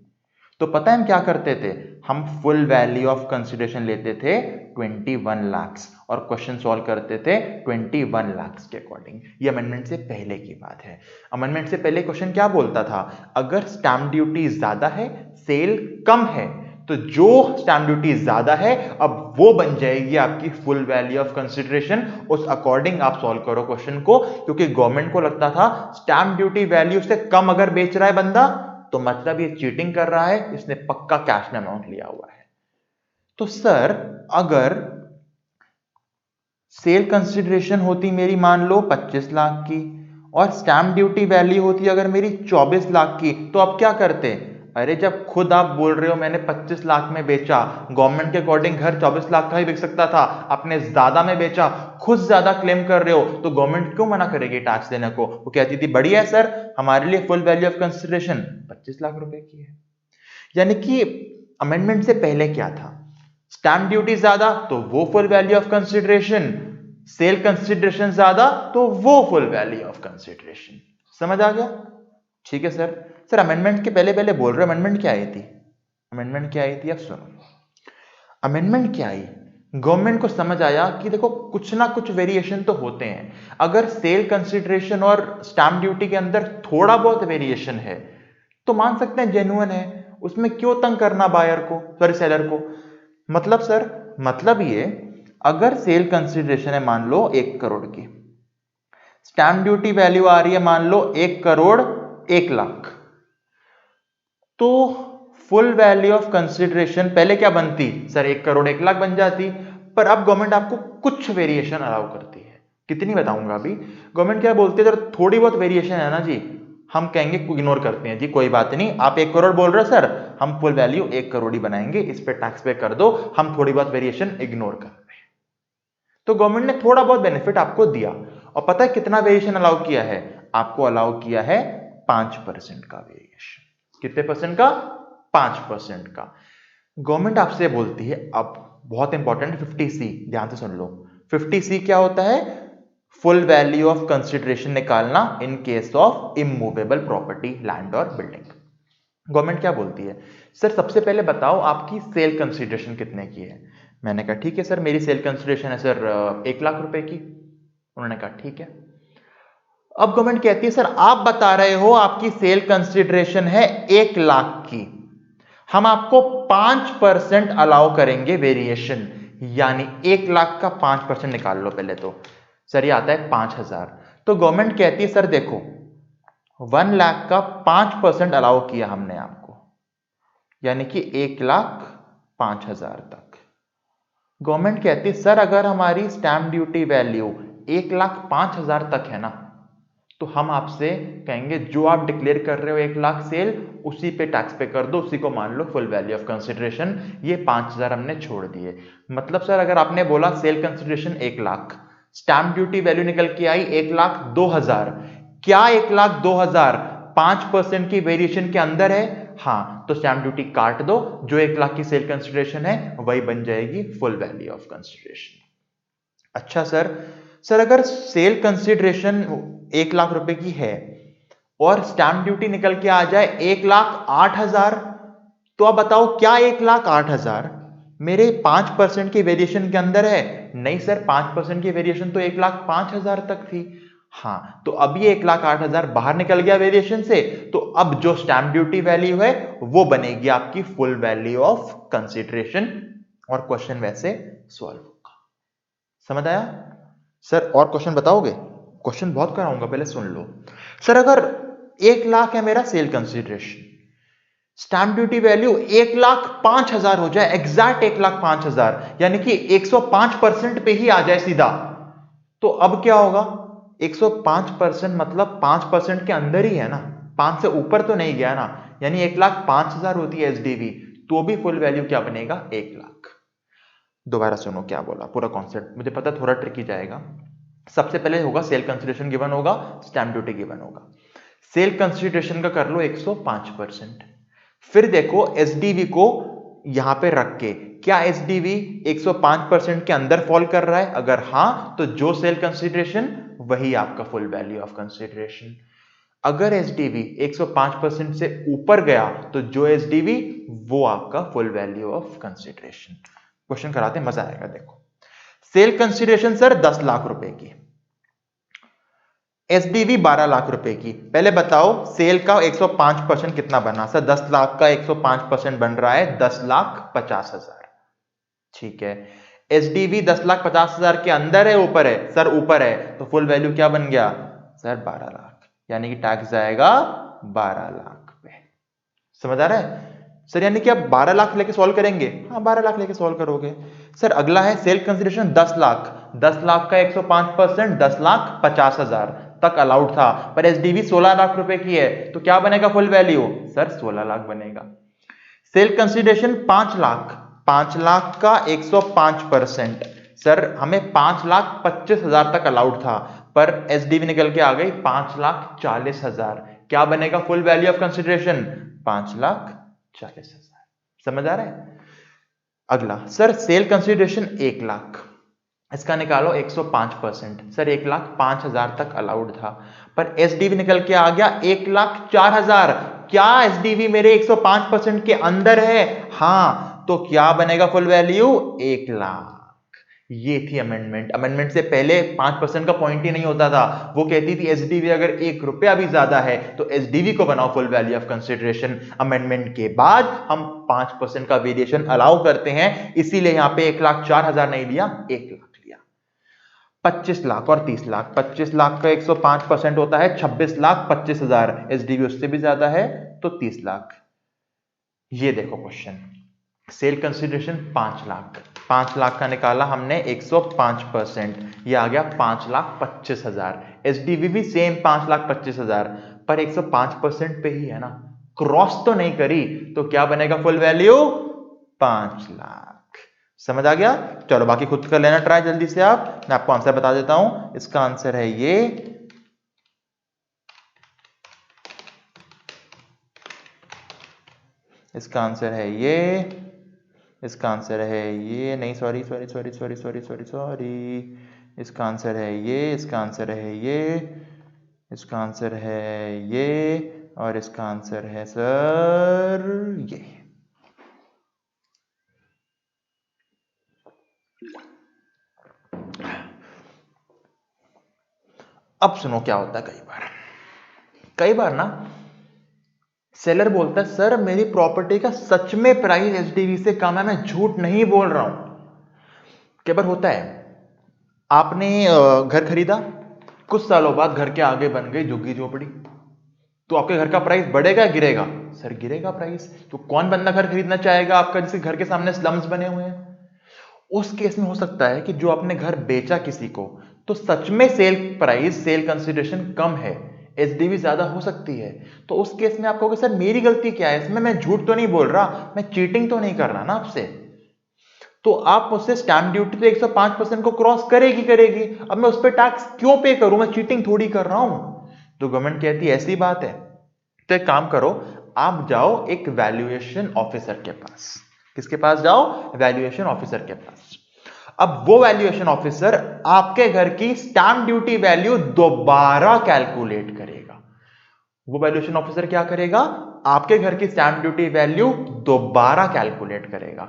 तो पता है हम क्या करते थे? हम फुल वैल्यू ऑफ कंसीडरेशन लेते थे 21 लाख और क्वेश्चन सॉल्व करते थे 21 लाख के अकॉर्डिंग। ये अमेंडमेंट से पहले की बात है। अमेंडमेंट से पहले क्वेश्चन क्या बोलता था? अगर स्टैंप ड्यूटी ज्यादा है, सेल कम है, तो जो स्टैंप ड्यूटी ज्यादा है अब वो बन जाएगी आपकी फुल वैल्यू ऑफ कंसीडरेशन। उस अकॉर्डिंग आप सॉल्व करो क्वेश्चन को, क्योंकि गवर्नमेंट को लगता था स्टैंप ड्यूटी वैल्यू से कम अगर बेच रहा है बंदा तो मतलब ये चीटिंग कर रहा है, इसने पक्का कैश में अमाउंट लिया हुआ है। तो सर अगर सेल कंसीडरेशन होती मेरी मान लो 25 लाख की और स्टैंप ड्यूटी वैल्यू होती अगर मेरी 24 लाख की, तो आप क्या करते? अरे जब खुद आप बोल रहे हो मैंने 25 लाख में बेचा, गवर्नमेंट के अकॉर्डिंग घर 24 लाख का ही बिक सकता था, आपने ज्यादा में बेचा, खुद ज्यादा क्लेम कर रहे हो, तो गवर्नमेंट क्यों मना करेगी टैक्स देने को? वो कहती थी बढ़िया है सर, हमारे लिए full value of consideration 25 lakh रुपए की है। यानी कि अमेंडमेंट से पहले क्या था? स्टैंप ड्यूटी ज्यादा तो वो full value of consideration, sale consideration ज्यादा तो वो फुल वैल्यू ऑफ कंसीडरेशन। समझ आ गया? ठीक है सर। सर अमेंडमेंट के पहले पहले बोल रहे हो, अमेंडमेंट क्या आई थी? अमेंडमेंट क्या आई थी अब सुनो। अमेंडमेंट क्या आई? गवर्नमेंट को समझ आया कि देखो कुछ ना कुछ वेरिएशन तो होते हैं। अगर सेल कंसीडरेशन और स्टैंप ड्यूटी के अंदर थोड़ा बहुत वेरिएशन है तो मान सकते हैं जेन्युइन है, उसमें क्यों तंग करना बायर को, सॉरी सेलर को। मतलब सर, मतलब ये अगर सेल कंसीडरेशन है मान लो 1 करोड़ की, स्टैंप ड्यूटी वैल्यू आ रही है मान लो 1 करोड़ 1 लाख, तो फुल वैल्यू ऑफ कंसीडरेशन पहले क्या बनती? सर 1 करोड़ 1 लाख बन जाती। पर अब गवर्नमेंट आपको कुछ वेरिएशन अलाउ करती है। कितनी बताऊंगा अभी। गवर्नमेंट क्या बोलती है? अगर थोड़ी बहुत वेरिएशन है ना जी, हम कहेंगे इग्नोर करते हैं जी, कोई बात नहीं, आप 1 करोड़ बोल रहे हो सर, हम फुल वैल्यू 1 करोड़ ही बनाएंगे, इस पे टैक्स पे कर दो, हम थोड़ी बहुत वेरिएशन इग्नोर कर रहे हैं। तो गवर्नमेंट ने थोड़ा बहुत बेनिफिट आपको दिया। और पता है कितना वेरिएशन अलाउ किया है? आपको अलाउ किया है 5% का वेरिएशन। कितने परसेंट का? 5% का। गवर्नमेंट आपसे बोलती है, अब बहुत इंपॉर्टेंट 50C, ध्यान से सुन लो। 50C क्या होता है? फुल वैल्यू ऑफ कंसीडरेशन निकालना in case of immovable property, land और बिल्डिंग। गवर्नमेंट क्या बोलती है? सर सबसे पहले बताओ आपकी सेल कंसीडरेशन कितने की है। मैंने कहा ठीक है सर, मेरी सेल कंसीडरेशन है सर 1 लाख रुपए की। उन्होंने कहा ठीक है। अब गवर्नमेंट कहती है सर आप बता रहे हो आपकी सेल कंसीडरेशन है 1 लाख की, हम आपको 5% अलाउ करेंगे वेरिएशन, यानी 1 लाख का 5% निकाल लो पहले तो। सर ये आता है 5,000। तो गवर्नमेंट कहती है सर देखो 1 लाख का 5% अलाउ किया हमने आपको, यानी कि 1,05,000 तक। गवर्नमेंट कहती है सर अगर हमारी स्टैंप ड्यूटी वैल्यू 1,05,000 तक है ना, तो हम आपसे कहेंगे जो आप डिक्लेयर कर रहे हो 1 लाख सेल, उसी पे टैक्स पे कर दो, उसी को मान लो फुल वैल्यू ऑफ कंसीडरेशन। ये 5,000 हमने छोड़ दिए। मतलब सर अगर आपने बोला sale consideration 1 lakh, stamp duty value निकल के आई 1,02,000, क्या 1,02,000 5% की वेरिएशन के अंदर है? हाँ, तो स्टैंप ड्यूटी काट दो, जो 1 लाख की सेल कंसीडरेशन है वही बन जाएगी फुल वैल्यू ऑफ कंसीडरेशन। अच्छा सर अगर सेल कंसीडरेशन 1 लाख रुपए की है और स्टैंप ड्यूटी निकल के आ जाए 1,08,000, तो अब बताओ क्या 1,08,000 मेरे 5% की वेरिएशन के अंदर है? नहीं सर, 5% की वेरिएशन तो 1,05,000 तक थी। हाँ, तो अब ये 1,08,000 बाहर निकल गया वेरिएशन से, तो अब जो स्टैंप ड्यूटी वैल्यू है वो बनेगी आपकी फुल वैल्यू ऑफ कंसीडरेशन, और क्वेश्चन वैसे सॉल्व होगा। समझ आया सर? और क्वेश्चन बताओगे? क्वेश्चन बहुत कराऊंगा, पहले सुन लो। सर अगर 1 लाख है मेरा sale consideration, stamp duty value 1,05,000 हो जाए, एग्जैक्ट 1,05,000, यानी कि 105% पे ही आ जाए सीधा, तो अब क्या होगा? 105% मतलब 5% के अंदर ही है ना, 5 से ऊपर तो नहीं गया ना, यानी 1,05,000 होती है एसडीवी, तो भी फुल वैल्यू क्या बनेगा? 1 लाख। दोबारा सुनो क्या बोला, पूरा कॉन्सेप्ट मुझे पता थोड़ा ट्रिकी जाएगा। सबसे पहले होगा सेल कंसीडरेशन गिवन होगा, स्टैंप ड्यूटी गिवन होगा। सेल कंसीडरेशन का कर लो 105%, फिर देखो एसडीवी को यहां पे रख के क्या एसडीवी 105% के अंदर फॉल कर रहा है, अगर हां तो जो सेल कंसीडरेशन वही आपका फुल वैल्यू ऑफ कंसीडरेशन। अगर एसडीवी 105% से ऊपर गया तो जो एसडीवी वो आपका full value of consideration. Question कराते मजा आएगा। देखो सेल कंसीडरेशन सर 10 लाख रुपए की, एसडीवी 12 लाख रुपए की। पहले बताओ सेल का 105% कितना बना? सर 10 लाख का 105% बन रहा है 10,50,000। ठीक है, एसडीवी 10,50,000 के अंदर है ऊपर है? सर ऊपर है, तो फुल वैल्यू क्या बन गया? सर 12 लाख, यानी कि टैक्स जाएगा 12 लाख पे। समझ आ रहा है सर? यानी कि आप 12 लाख लेके सॉल्व करेंगे? हाँ 12 लाख लेके सॉल्व करोगे। सर अगला है सेल कंसीडरेशन 10 लाख, 10 लाख का 105% 10,50,000 तक अलाउड था, पर एसडीवी 16 लाख रुपए की है, तो क्या बनेगा फुल वैल्यू? सर 16 लाख बनेगा। सेल कंसीडरेशन 5 लाख, 5 लाख का 105%, सर हमें 5,25,000 तक अलाउड था, पर एसडीवी निकल के आ गई 5,40,000, क्या बनेगा फुल वैल्यू ऑफ कंसीडरेशन? 5,40,000। समझ आ रहा है? अगला सर सेल कंसीडरेशन 1 लाख, इसका निकालो 105%, सर 1,05,000 तक अलाउड था, पर एसडीवी निकल के आ गया 1,04,000, क्या एसडीवी मेरे 105% के अंदर है? हां, तो क्या बनेगा फुल वैल्यू? 1 लाख। ये थी अमेंडमेंट। अमेंडमेंट से पहले 5% का पॉइंट ही नहीं होता था, वो कहती थी एसडीवी अगर 1 रुपया भी ज्यादा है तो एसडीवी को बनाओ full value of consideration. Amendment के बाद हम 5% का वेरिएशन अलाउ करते हैं, इसीलिए यहां पे 1,04,000 नहीं लिया, 1 लाख लिया। 25 लाख और 30 लाख, 25 लाख का 105% होता है 26,25,000, एसडीवी उससे भी ज्यादा है तो 30 लाख। ये देखो question, sale consideration 5 lakh, 5 lakh का निकाला हमने 105%, ये आ गया 5,25,000, एसडीवी भी सेम 5,25,000, पर 105% पे ही है ना, क्रॉस तो नहीं करी, तो क्या बनेगा फुल वैल्यू? 5 लाख। समझ आ गया? चलो बाकी खुद कर लेना ट्राई जल्दी से आप, मैं आपको आंसर बता देता हूं। इसका आंसर है ये, इसका आंसर है ये, इसका आंसर है ये, नहीं sorry sorry sorry sorry sorry sorry sorry, इसका आंसर है ये, इसका आंसर है ये, इसका आंसर है ये, और इसका आंसर है सर ये। अब सुनो क्या होता है, कई बार ना सेलर बोलता है सर मेरी प्रॉपर्टी का सच में प्राइस एसडीवी से कम है, मैं झूठ नहीं बोल रहा हूं। कई बार होता है आपने घर खरीदा, कुछ सालों बाद घर के आगे बन गई झुग्गी झोपड़ी, तो आपके घर का प्राइस बढ़ेगा या गिरेगा? सर गिरेगा प्राइस। तो कौन बंदा घर खरीदना चाहेगा आपका जिसके घर के सामने स्लम्स बने हुए हैं? उस केस में हो सकता है कि जो आपने घर बेचा किसी को, तो सच में सेल प्राइस, सेल कंसीडरेशन कम है, एसडीवी ज्यादा हो सकती है, तो उस केस में आप कहोगे सर मेरी गलती क्या है इसमें, मैं झूठ तो नहीं बोल रहा, मैं चीटिंग तो नहीं कर रहा ना आपसे, तो आप मुझसे स्टैंप ड्यूटी तो 105% को क्रॉस करेगी, अब मैं उस पर टैक्स क्यों पे करूं, मैं चीटिंग थोड़ी कर रहा हूं। तो गवर्नमेंट कहती है ऐसी बात है, तो एक काम करो, आप जाओ एक वैल्यूएशन ऑफिसर के पास। किसके पास जाओ? वैल्यूएशन ऑफिसर के पास। अब वो वैल्यूएशन ऑफिसर आपके घर की स्टैंप ड्यूटी वैल्यू दोबारा कैलकुलेट करेगा। वो वैल्यूएशन ऑफिसर क्या करेगा? आपके घर की स्टैंप ड्यूटी वैल्यू दोबारा कैलकुलेट करेगा।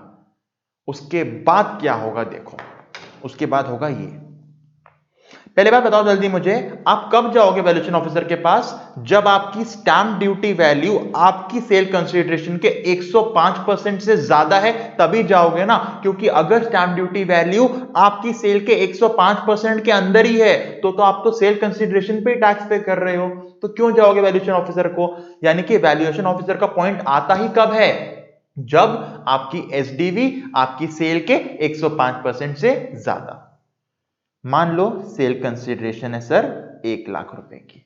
उसके बाद क्या होगा देखो, उसके बाद होगा ये, पहले बात बताओ जल्दी मुझे, आप कब जाओगे वैल्यूएशन ऑफिसर के पास? जब आपकी स्टैंप ड्यूटी वैल्यू आपकी सेल कंसीडरेशन के 105% से ज्यादा है, तभी जाओगे ना। क्योंकि अगर स्टैंप ड्यूटी वैल्यू आपकी सेल के 105% के अंदर ही है तो आप तो सेल कंसीडरेशन पे टैक्स पे कर रहे हो, तो क्यों जाओगे वैल्यूएशन ऑफिसर को? यानी कि वैल्यूएशन ऑफिसर का पॉइंट आता ही कब है? जब आपकी एसडीवी आपकी सेल के 105% से ज्यादा। मान लो सेल कंसीडरेशन है सर 1 लाख रुपए की,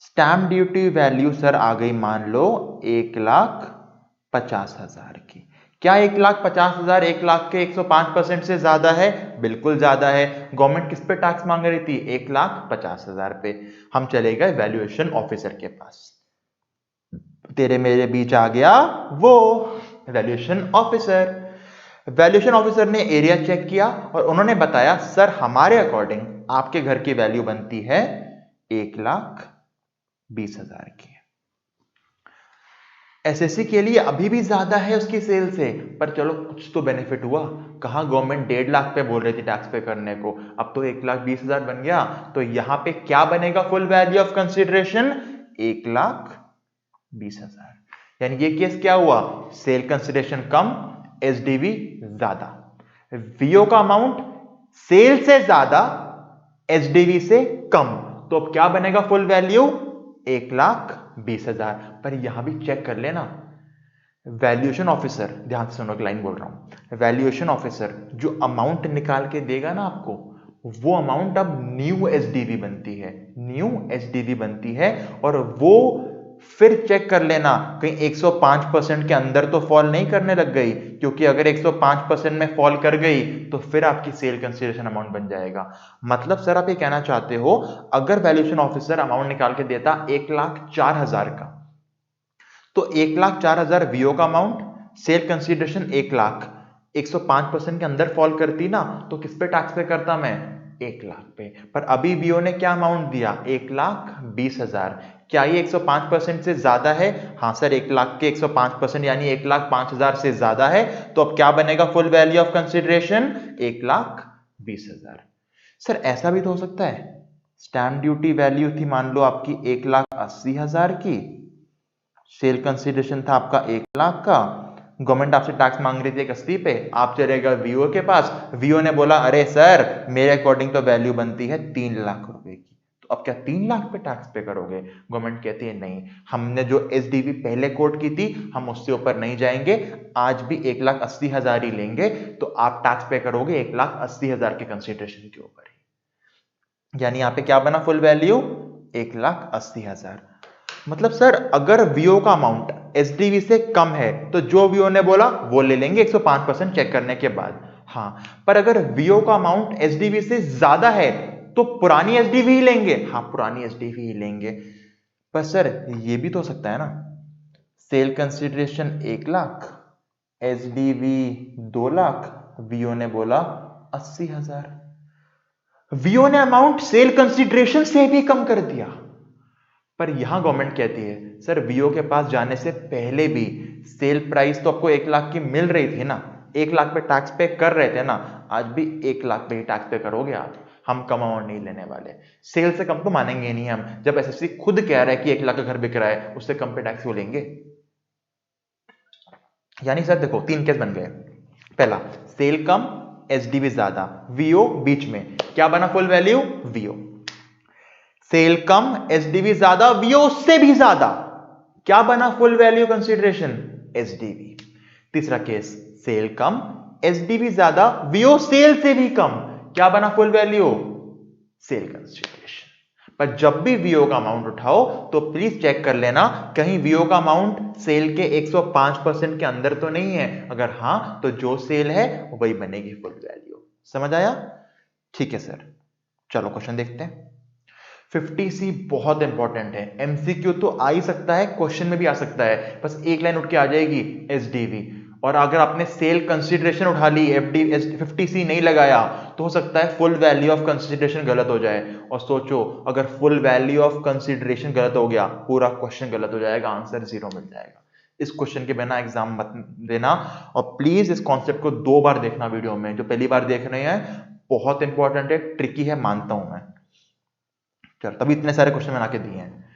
स्टैंप ड्यूटी वैल्यू सर आ गई मान लो 1,50,000 की। क्या 1,50,000 1 लाख के 105% से ज्यादा है? बिल्कुल ज्यादा है। गवर्नमेंट किस पे टैक्स मांग रही थी? 1,50,000 पे। हम चले गए वैल्यूएशन ऑफिसर के पास, तेरे मेरे बीच आ गया वो वैल्यूएशन ऑफिसर। वैल्यूएशन ऑफिसर ने एरिया चेक किया और उन्होंने बताया सर हमारे अकॉर्डिंग आपके घर की वैल्यू बनती है 1,20,000 की। एसएससी के लिए अभी भी ज्यादा है उसकी सेल से, पर चलो कुछ तो बेनिफिट हुआ। कहा गवर्नमेंट 1.5 लाख पे बोल रही थी टैक्स पे करने को, अब तो 1,20,000 बन गया। तो यहां पे क्या बनेगा फुल वैल्यू ऑफ कंसिडरेशन? 1,20,000। यानी ये केस क्या हुआ? सेल कंसिडरेशन कम, एसडीवी ज्यादा। वीओ का अमाउंट सेल से ज्यादा, एसडीवी से कम, तो अब क्या बनेगा फुल वैल्यू? 1,20,000। पर यहां भी चेक कर लेना, वैल्यूएशन ऑफिसर, ध्यान से सुनो, एक लाइन बोल रहा हूं, वैल्यूएशन ऑफिसर जो अमाउंट निकाल के देगा ना आपको, वो अमाउंट अब न्यू एसडीवी बनती है, न्यू एसडीवी बनती है। और वो फिर चेक कर लेना कहीं 105% के अंदर तो फॉल नहीं करने लग गई, क्योंकि अगर 105% में फॉल कर गई तो फिर आपकी सेल कंसीडरेशन अमाउंट बन जाएगा। मतलब सर आप ये कहना चाहते हो अगर वैल्यूएशन ऑफिसर अमाउंट निकाल के देता 1,04,000 का, तो 1,04,000 वीओ का अमाउंट, सेल कंसीडरेशन 1 लाख, 105% के अंदर फॉल करती ना, तो किस पे टैक्स पे करता मैं? 1 लाख पे। पर अभी वीओ ने क्या अमाउंट दिया? 1,20,000। क्या ये 105% से ज्यादा है? हाँ सर, 1 लाख के 105% यानी 1,05,000 से ज्यादा है। तो अब क्या बनेगा full value of consideration? 1,20,000। Sir ऐसा भी तो हो सकता है, स्टैंप ड्यूटी वैल्यू थी मान लो आपकी 1,80,000 की, सेल कंसिडरेशन था आपका 1 लाख का, गवर्नमेंट आपसे टैक्स मांग रही थी 1,80 पे, आप चले गए वीओ के पास, वीओ ने बोला अरे सर मेरे अकॉर्डिंग तो वैल्यू बनती है 3 लाख रुपए की, तो अब क्या 3 लाख पे टैक्स पे करोगे? गवर्नमेंट कहती है नहीं, हमने जो एसडीवी पहले कोट की थी हम उससे ऊपर नहीं जाएंगे, आज भी 1,80,000 ही लेंगे, तो आप टैक्स पे करोगे 1,80,000 के कंसिडरेशन के ऊपर ही। यानी यहां पे क्या बना फुल वैल्यू? 1,80,000। मतलब सर अगर वीओ का अमाउंट एसडीवी से कम है तो जो वीओ ने बोला वो ले लेंगे 105% चेक करने के बाद। हाँ, पर अगर वीओ का अमाउंट एसडीवी से ज्यादा है तो पुरानी एसडीवी ही लेंगे। हाँ, पुरानी एसडीवी ही लेंगे। पर सर ये भी तो हो सकता है ना, sale consideration 1 lakh, SDV 2 lakh, VO ने बोला 80,000। वीओ ने अमाउंट सेल कंसिडरेशन से भी कम कर दिया। पर यहां गवर्नमेंट कहती है सर वीओ के पास जाने से पहले भी सेल प्राइस तो आपको 1 लाख की मिल रही थी ना, 1 लाख पे टैक्स पे कर रहे थे ना, आज भी 1 लाख पे ही टैक्स पे करोगे आप, हम कम अमाउंट नहीं लेने वाले। सेल से कम तो मानेंगे नहीं हम, जब एसएससी खुद कह रहा है कि 1 लाख का घर बिक रहा है, उससे कम पे टैक्स क्यों लेंगे? यानी सर देखो 3 केस बन गए। पहला, सेल कम, एसडीवी ज्यादा, वीओ बीच में, क्या बना फुल वैल्यू? वीओ। सेल कम, एसडीवी ज्यादा, वीओ उससे भी ज्यादा, क्या बना फुल वैल्यू कंसीडरेशन? एसडीवी। तीसरा केस, सेल कम, एसडीवी ज्यादा, वीओ सेल से भी कम, क्या बना फुल वैल्यू? Cell consideration. पर जब भी वीओ का अमाउंट उठाओ तो प्लीज चेक कर लेना कहीं वीओ का अमाउंट सेल के 105% के अंदर तो नहीं है, अगर हां तो जो सेल है वही बनेगी फुल वैल्यू। समझ आया? ठीक है सर, चलो क्वेश्चन देखते हैं। 50C बहुत इंपॉर्टेंट है, एमसीक्यू तो आ ही सकता है, क्वेश्चन में भी आ सकता है, बस एक लाइन उठ के आ जाएगी एसडीवी। और अगर आपने सेल कंसीडरेशन उठा ली, एफडी 50C नहीं लगाया, तो हो सकता है फुल वैल्यू ऑफ कंसीडरेशन गलत हो जाए। और सोचो अगर फुल वैल्यू ऑफ कंसीडरेशन गलत हो गया, पूरा क्वेश्चन गलत हो जाएगा, आंसर 0 मिल जाएगा। इस क्वेश्चन के बिना एग्जाम मत देना, और प्लीज इस कॉन्सेप्ट को 2 बार देखना वीडियो में। जो पहली बार देख रहे हैं बहुत इंपॉर्टेंट है, ट्रिकी है, मानता हूं मैं। चल, तभी इतने सारे क्वेश्चन बना के दिए हैं।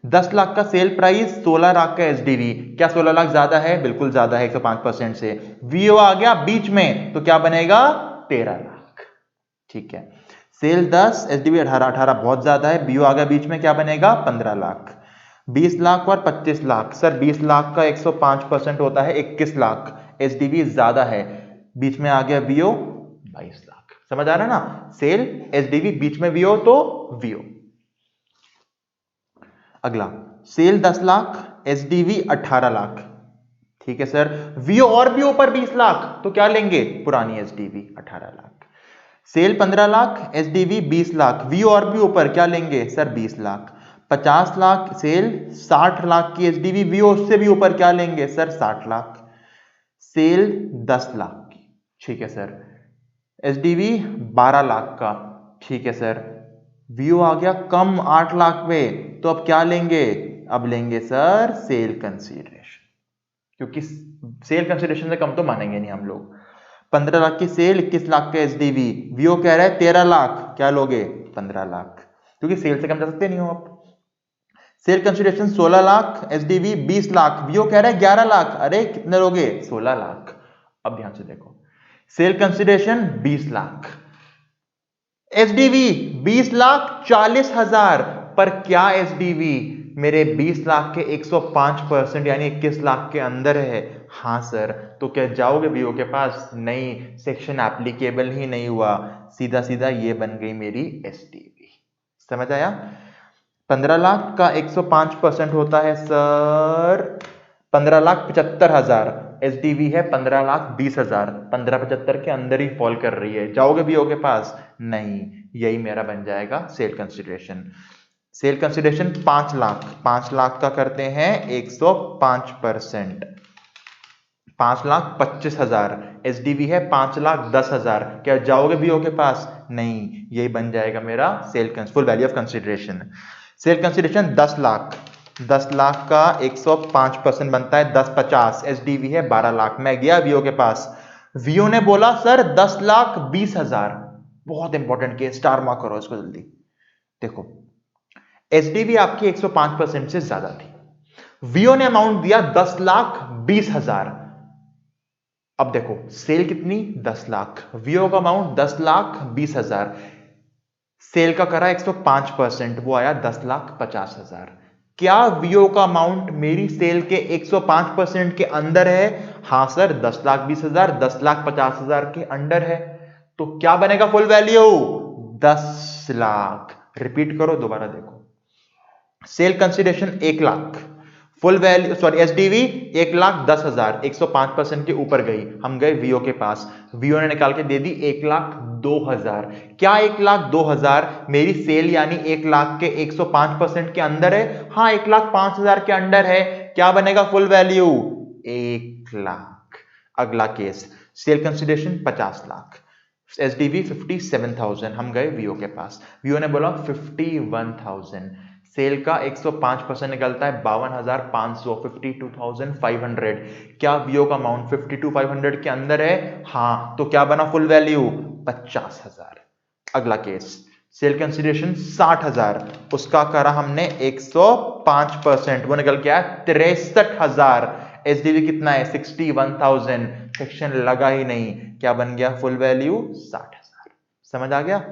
10 लाख का सेल प्राइस, 16 लाख का एसडीवी। क्या 16 लाख ज्यादा है? बिल्कुल ज्यादा है, 105% से। वीओ आ गया बीच में तो क्या बनेगा? 13 लाख। ठीक है, सेल 10, एसडीवी 18, 18 बहुत ज्यादा है, बीओ आ गया बीच में, क्या बनेगा? 15 लाख। 20 लाख और 25 लाख। सर 20 लाख का 105% होता है 21 लाख, एसडीवी ज्यादा है, बीच में आ गया वीओ 22 लाख। समझ आ रहा है ना? सेल, एसडीवी, बीच में वीओ तो वीओ। अगला, सेल 10 लाख, एसडीवी 18 लाख। ठीक है सर, वीओ और भी ऊपर 20 लाख तो क्या लेंगे? पुरानी SDV 18 lakh. Sale 15 lakh, SDV 20 lakh, VO और भी ऊपर, क्या लेंगे सर? 20 लाख। 50 लाख सेल, 60 लाख की एसडीवी, वीओ उससे भी ऊपर, क्या लेंगे सर? 60 लाख। सेल 10 लाख की। ठीक है सर, एसडीवी 12 लाख का। ठीक है सर, वीओ आ गया कम 8 लाख पे, तो अब क्या लेंगे? अब लेंगे सर सेल कंसीडरेशन, क्योंकि सेल कंसीडरेशन से कम तो मानेंगे नहीं हम लोग। 15 लाख की सेल, 21 लाख का एसडीवी, वीओ कह रहा है 13 लाख, क्या लोगे? 15 लाख, क्योंकि सेल से कम जा सकते नहीं हो आप। Sale consideration 16 lakh, SDV 20 lakh, VO कह रहा है 11 लाख, अरे कितने लोगे? 16 लाख। अब ध्यान से देखो, sale consideration 20 lakh, SDV 20 lakh 40,000, पर क्या एसडीवी मेरे 20 लाख के 105% यानी 21 लाख के अंदर है? हाँ सर। तो क्या जाओगे वीओ के पास? नहीं, सेक्शन एप्लीकेबल ही नहीं हुआ, सीधा सीधा ये बन गई मेरी एसडीवी। समझ आया? 15 लाख का 105% होता है सर 15,75,000, एसडीवी है 15,20,000, 15,75 के अंदर ही फॉल कर रही है, जाओगे वीओ के पास? नहीं, यही मेरा बन जाएगा sale consideration. Sale consideration 5 lakh, 5 lakh का करते हैं 105%, 5,25,000, एसडीवी है 5,10,000, क्या जाओगे वीओ के पास? नहीं, यही बन जाएगा मेरा sale full value of consideration. Sale consideration 10 lakh, 10 lakh का 105% बनता है 10,50, एसडीवी है 12 लाख। मैं गया वीओ के पास, वीओ ने बोला सर 10,20,000। बहुत इंपॉर्टेंट केस, स्टार मार्क करो इसको जल्दी। देखो, एसडीवी आपकी 105% से ज्यादा थी, वीओ ने अमाउंट दिया 10,20,000। अब देखो, सेल कितनी? 10 लाख, वीओ का अमाउंट 10,20,000, सेल का करा 105%, वो आया 10,50,000। क्या वीओ का अमाउंट मेरी सेल के 105% के अंदर है? हां सर, 10,20,000 10,50,000 के अंडर है, तो क्या बनेगा फुल वैल्यू? 10 लाख। रिपीट करो, दोबारा देखो, sale consideration 1 lakh, full value sorry SDV 1,10,000, 105% के ऊपर गई, हम गए वीओ के पास, वीओ ने निकाल के दे दी 1,02,000। क्या 1,02,000 मेरी सेल यानी 1 लाख के 105% के अंदर है? हाँ, 1,05,000 के अंडर है, क्या बनेगा फुल वैल्यू? 1 लाख। अगला case, sale consideration 50 lakh, SDV 57,000, हम गए वीओ के पास, वीओ ने बोला 51,000, सेल का 105% निकलता है 52,500, 52,500। क्या वीओ का अमाउंट 52,500 के अंदर है? हाँ, तो क्या बना फुल वैल्यू? 50,000। अगला केस, सेल कंसीडरेशन 60,000, उसका करा हमने 105%, वो निकल के आया 63,000, एसडीवी कितना है? 61,000, सेक्शन लगा ही नहीं, क्या बन गया फुल वैल्यू? 60,000। समझ आ गया?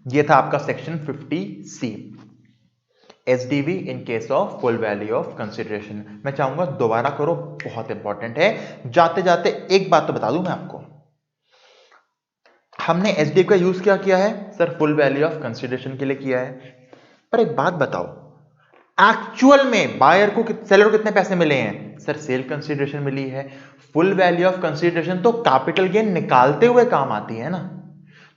ये था आपका section 50C, SDV in case of full value of consideration. मैं चाहूंगा दोबारा करो, बहुत इंपॉर्टेंट है। जाते जाते एक बात तो बता दूं मैं आपको, हमने एसडीवी का यूज क्या किया है sir? Full value of consideration के लिए किया है। पर एक बात बताओ, एक्चुअल में बायर को सेलर को कितने पैसे मिले हैं? सर सेल कंसीडरेशन मिली है। फुल वैल्यू ऑफ कंसीडरेशन तो कैपिटल गेन निकालते हुए काम आती है ना।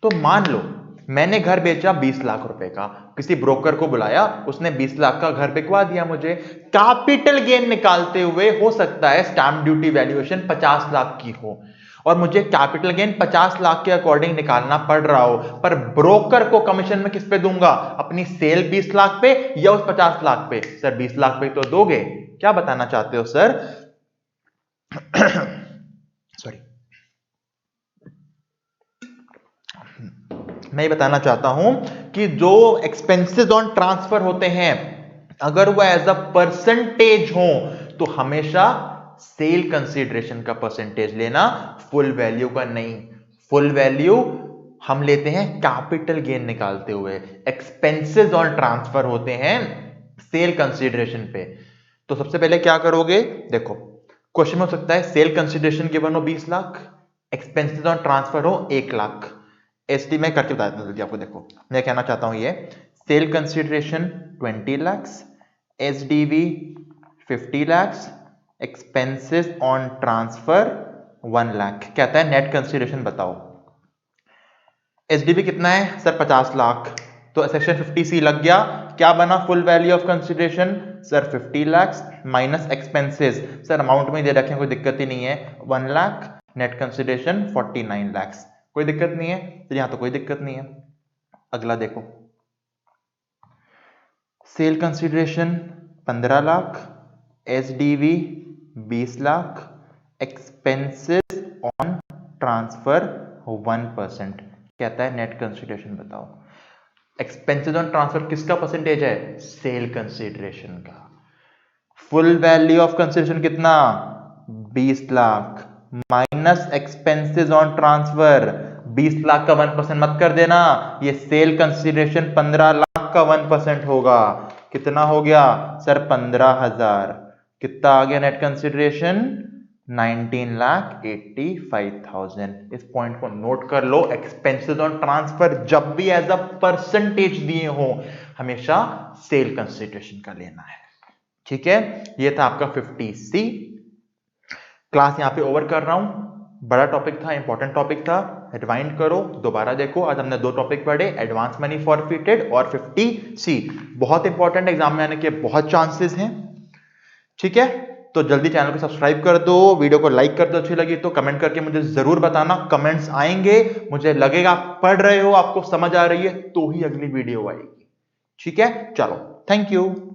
तो मान लो मैंने घर बेचा 20 लाख रुपए का, किसी ब्रोकर को बुलाया, उसने 20 लाख का घर बिकवा दिया मुझे, कैपिटल गेन निकालते हुए हो सकता है स्टैंप ड्यूटी वैल्यूएशन 50 लाख की हो और मुझे कैपिटल गेन 50 लाख के अकॉर्डिंग निकालना पड़ रहा हो, पर ब्रोकर को कमीशन में किस पे दूंगा? अपनी सेल 20 लाख पे या उस 50 लाख पे? सर 20 लाख पे तो दोगे। क्या बताना चाहते हो सर? सॉरी, मैं बताना चाहता हूं कि जो एक्सपेंसेस ऑन ट्रांसफर होते हैं अगर वो एज अ परसेंटेज हो तो हमेशा सेल कंसीडरेशन का परसेंटेज लेना, फुल वैल्यू का नहीं। फुल वैल्यू हम लेते हैं कैपिटल गेन निकालते हुए, एक्सपेंसेस ऑन ट्रांसफर होते हैं सेल कंसीडरेशन पे। तो सबसे पहले क्या करोगे, देखो क्वेश्चन हो सकता है सेल कंसीडरेशन गिवन हो 20 लाख, एक्सपेंसेस ऑन ट्रांसफर हो 1 लाख। एसटी में करके बता देता हूं जल्दी आपको। देखो मैं कहना चाहता हूं ये sale consideration 20 lakhs, SDV 50 lakhs, expenses on transfer 1 lakh. कहता है नेट कंसीडरेशन बताओ। एसडीवी कितना है सर 50 लाख, तो सेक्शन 50C लग गया। क्या बना full value of consideration sir 50 lakhs minus expenses, sir amount में दे रखे हैं कोई दिक्कत ही नहीं है 1 लाख, नेट कंसीडरेशन 49 lakhs, कोई दिक्कत नहीं है। तो यहां तो कोई दिक्कत नहीं है। अगला देखो sale consideration 15 lakh, SDV 20 lakh, expenses on transfer 1%। कहता है नेट कंसीडरेशन बताओ। एक्सपेंसेस ऑन ट्रांसफर किसका परसेंटेज है, सेल कंसीडरेशन का। फुल वैल्यू ऑफ कंसीडरेशन कितना 20 lakh minus expenses on transfer 20 lakh का 1% मत कर देना, ये सेल कंसीडरेशन 15 लाख का 1% होगा। कितना हो गया सर 15,000। कितना आ गया नेट कंसीडरेशन 19,85,000। इस पॉइंट को नोट कर लो। एक्सपेंसेस ऑन ट्रांसफर जब भी एज अ परसेंटेज दिए हो हमेशा सेल कंसीडरेशन का लेना है। ठीक है, ये था आपका 50C। क्लास यहां पे ओवर कर रहा हूं। बड़ा टॉपिक था, इंपॉर्टेंट टॉपिक था, रिवाइंड करो, दोबारा देखो। आज हमने 2 टॉपिक पढ़े, एडवांस मनी फॉरफिटेड और 50C। बहुत इंपॉर्टेंट, एग्जाम में आने के बहुत चांसेस हैं। ठीक है, तो जल्दी चैनल को सब्सक्राइब कर दो, वीडियो को लाइक कर दो, अच्छी लगी तो कमेंट करके मुझे जरूर बताना। कमेंट्स आएंगे, मुझे लगेगा आप पढ़ रहे हो, आपको समझ आ रही है, तो ही अगली वीडियो आएगी। ठीक है, चलो, थैंक यू।